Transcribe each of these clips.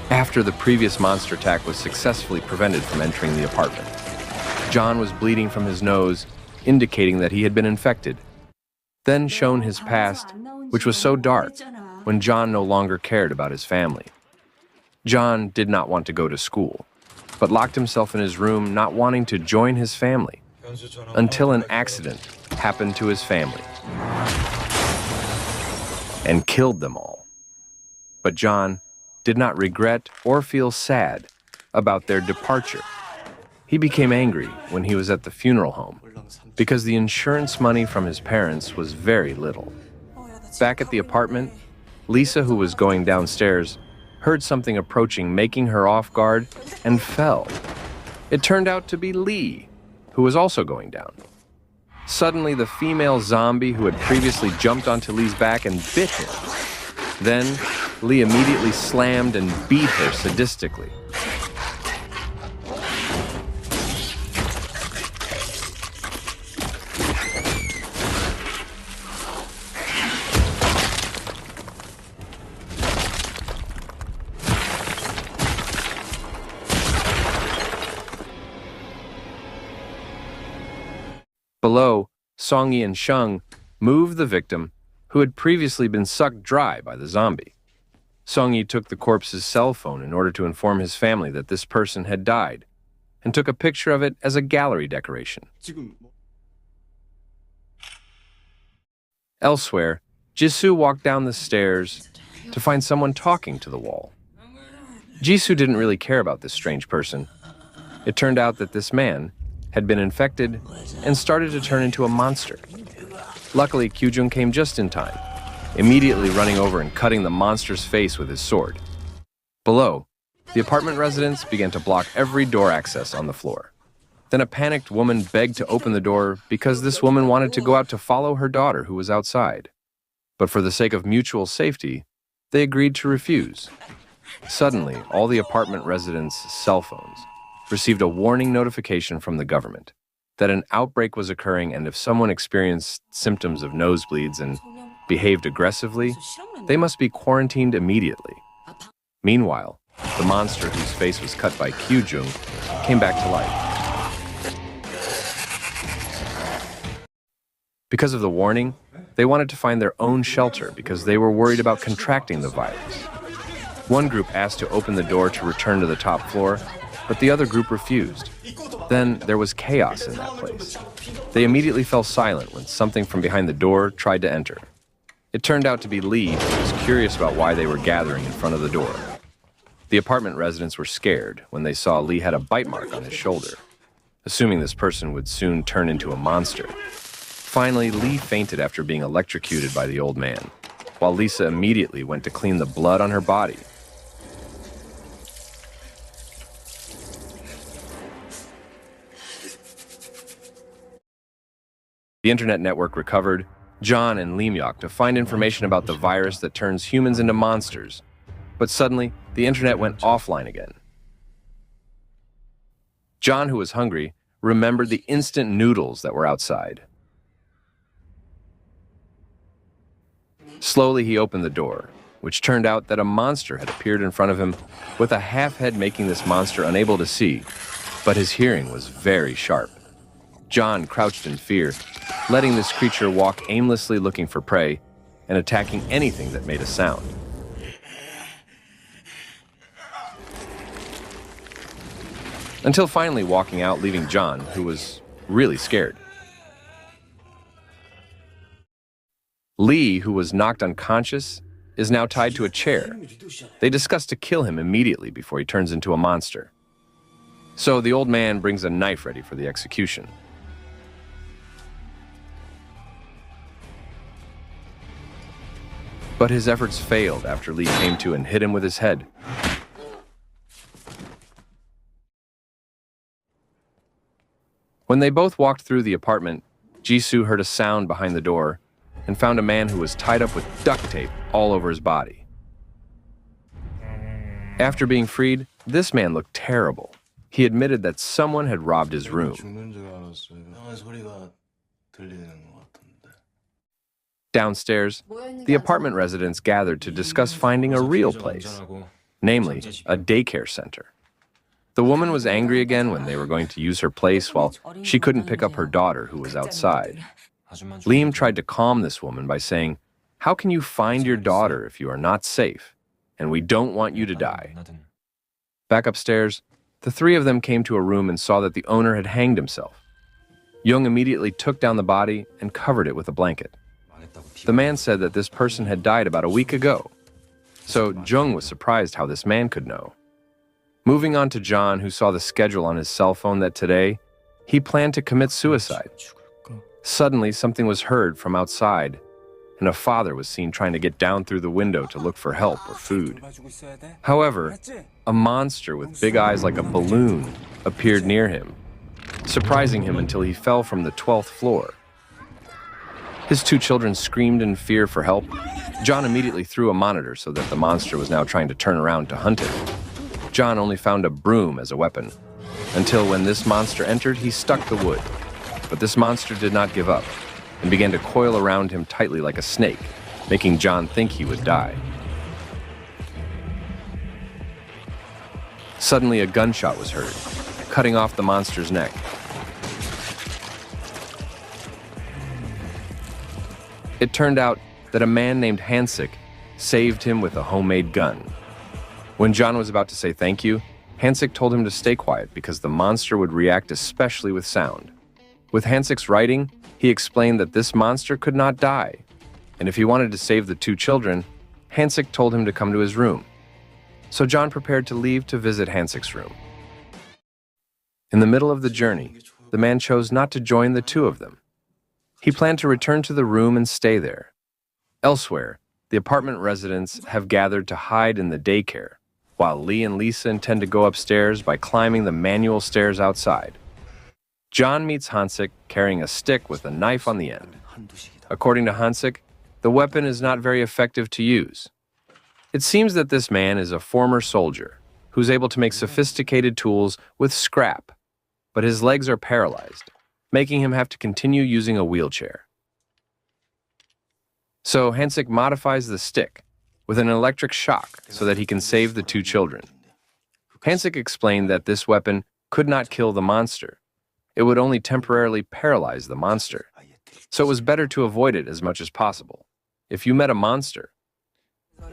After the previous monster attack was successfully prevented from entering the apartment, John was bleeding from his nose, indicating that he had been infected. Then shown his past, which was so dark, when John no longer cared about his family. John did not want to go to school, but locked himself in his room, not wanting to join his family, until an accident happened to his family and killed them all. But John did not regret or feel sad about their departure. He became angry when he was at the funeral home because the insurance money from his parents was very little. Back at the apartment, Lisa, who was going downstairs, heard something approaching, making her off guard, and fell. It turned out to be Lee, who was also going down. Suddenly, the female zombie who had previously jumped onto Lee's back and bit him. Then, Lee immediately slammed and beat her sadistically. Below, Songyi and Sheng moved the victim, who had previously been sucked dry by the zombie. Songyi took the corpse's cell phone in order to inform his family that this person had died, and took a picture of it as a gallery decoration. Elsewhere, Jisoo walked down the stairs to find someone talking to the wall. Jisoo didn't really care about this strange person. It turned out that this man had been infected and started to turn into a monster. Luckily, Kyujung came just in time, immediately running over and cutting the monster's face with his sword. Below, the apartment residents began to block every door access on the floor. Then a panicked woman begged to open the door because this woman wanted to go out to follow her daughter who was outside. But for the sake of mutual safety, they agreed to refuse. Suddenly, all the apartment residents' cell phones received a warning notification from the government that an outbreak was occurring, and if someone experienced symptoms of nosebleeds and behaved aggressively, they must be quarantined immediately. Meanwhile, the monster whose face was cut by Kyujung came back to life. Because of the warning, they wanted to find their own shelter because they were worried about contracting the virus. One group asked to open the door to return to the top floor, but the other group refused. Then there was chaos in that place. They immediately fell silent when something from behind the door tried to enter. It turned out to be Lee, who was curious about why they were gathering in front of the door. The apartment residents were scared when they saw Lee had a bite mark on his shoulder, assuming this person would soon turn into a monster. Finally, Lee fainted after being electrocuted by the old man, while Lisa immediately went to clean the blood on her body. The internet network recovered John and Limyok to find information about the virus that turns humans into monsters. But suddenly, the internet went offline again. John, who was hungry, remembered the instant noodles that were outside. Slowly, he opened the door, which turned out that a monster had appeared in front of him with a half-head, making this monster unable to see, but his hearing was very sharp. John crouched in fear, letting this creature walk aimlessly looking for prey and attacking anything that made a sound. Until finally walking out, leaving John, who was really scared. Lee, who was knocked unconscious, is now tied to a chair. They discuss to kill him immediately before he turns into a monster. So the old man brings a knife ready for the execution. But his efforts failed after Lee came to and hit him with his head. When they both walked through the apartment, Jisoo heard a sound behind the door and found a man who was tied up with duct tape all over his body. After being freed, this man looked terrible. He admitted that someone had robbed his room. Downstairs, the apartment residents gathered to discuss finding a real place. namely a daycare center. The woman was angry again when they were going to use her place while she couldn't pick up her daughter who was outside. Liam tried to calm this woman by saying, "How can you find your daughter if you are not safe? And we don't want you to die." Back upstairs, the three of them came to a room and saw that the owner had hanged himself. Jung immediately took down the body and covered it with a blanket. The man said that this person had died about a week ago. So Jung was surprised how this man could know. Moving on to John, who saw the schedule on his cell phone that today, he planned to commit suicide. Suddenly, something was heard from outside, and a father was seen trying to get down through the window to look for help or food. However, a monster with big eyes like a balloon appeared near him, surprising him until he fell from the 12th floor. His two children screamed in fear for help. John immediately threw a monitor so that the monster was now trying to turn around to hunt him. John only found a broom as a weapon, until when this monster entered, he stuck the wood. But this monster did not give up, and began to coil around him tightly like a snake, making John think he would die. Suddenly, a gunshot was heard, cutting off the monster's neck. It turned out that a man named Hansik saved him with a homemade gun. When John was about to say thank you, Hansik told him to stay quiet because the monster would react especially with sound. With Hansik's writing, he explained that this monster could not die, and if he wanted to save the two children, Hansik told him to come to his room. So John prepared to leave to visit Hansik's room. In the middle of the journey, the man chose not to join the two of them. He planned to return to the room and stay there. Elsewhere, the apartment residents have gathered to hide in the daycare, while Lee and Lisa intend to go upstairs by climbing the manual stairs outside. John meets Hansik carrying a stick with a knife on the end. According to Hansik, the weapon is not very effective to use. It seems that this man is a former soldier who's able to make sophisticated tools with scrap, but his legs are paralyzed, making him have to continue using a wheelchair. So Hansik modifies the stick with an electric shock so that he can save the two children. Hansik explained that this weapon could not kill the monster. It would only temporarily paralyze the monster. So it was better to avoid it as much as possible. If you met a monster,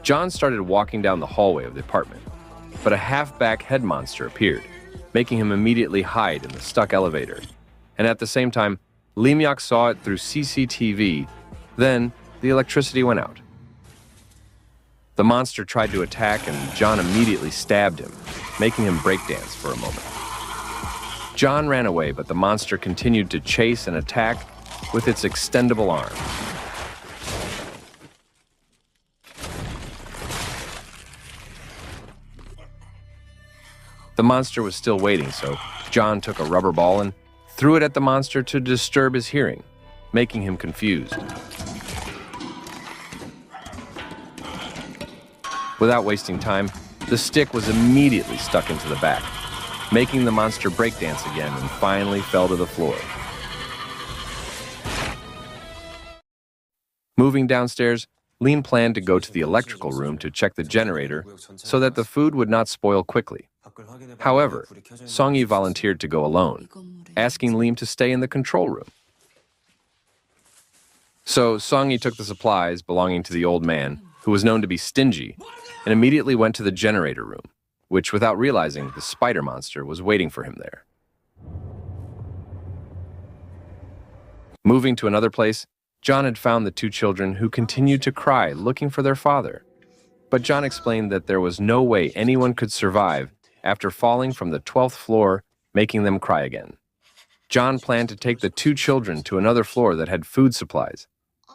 John started walking down the hallway of the apartment, but a half-back head monster appeared, making him immediately hide in the stuck elevator. And at the same time, Lee Myok saw it through CCTV. Then the electricity went out. The monster tried to attack, and John immediately stabbed him, making him breakdance for a moment. John ran away, but the monster continued to chase and attack with its extendable arms. The monster was still waiting, so John took a rubber ball and threw it at the monster to disturb his hearing, making him confused. Without wasting time, the stick was immediately stuck into the back, making the monster breakdance again and finally fell to the floor. Moving downstairs, Lean planned to go to the electrical room to check the generator so that the food would not spoil quickly. However, Song-yi volunteered to go alone, asking Lean to stay in the control room. So Song-yi took the supplies belonging to the old man, who was known to be stingy, and immediately went to the generator room, which, without realizing, the spider monster was waiting for him there. Moving to another place, John had found the two children who continued to cry, looking for their father. But John explained that there was no way anyone could survive after falling from the 12th floor, making them cry again. John planned to take the two children to another floor that had food supplies,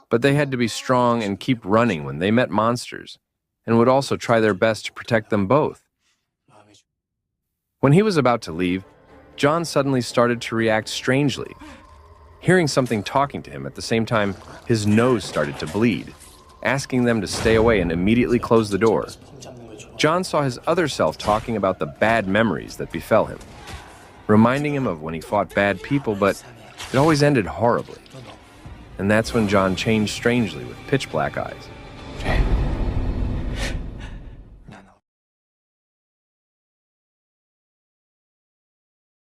but they had to be strong and keep running when they met monsters, and would also try their best to protect them both. When he was about to leave, John suddenly started to react strangely. Hearing something talking to him at the same time, his nose started to bleed, asking them to stay away and immediately close the door. John saw his other self talking about the bad memories that befell him, reminding him of when he fought bad people, but it always ended horribly. And that's when John changed strangely with pitch black eyes.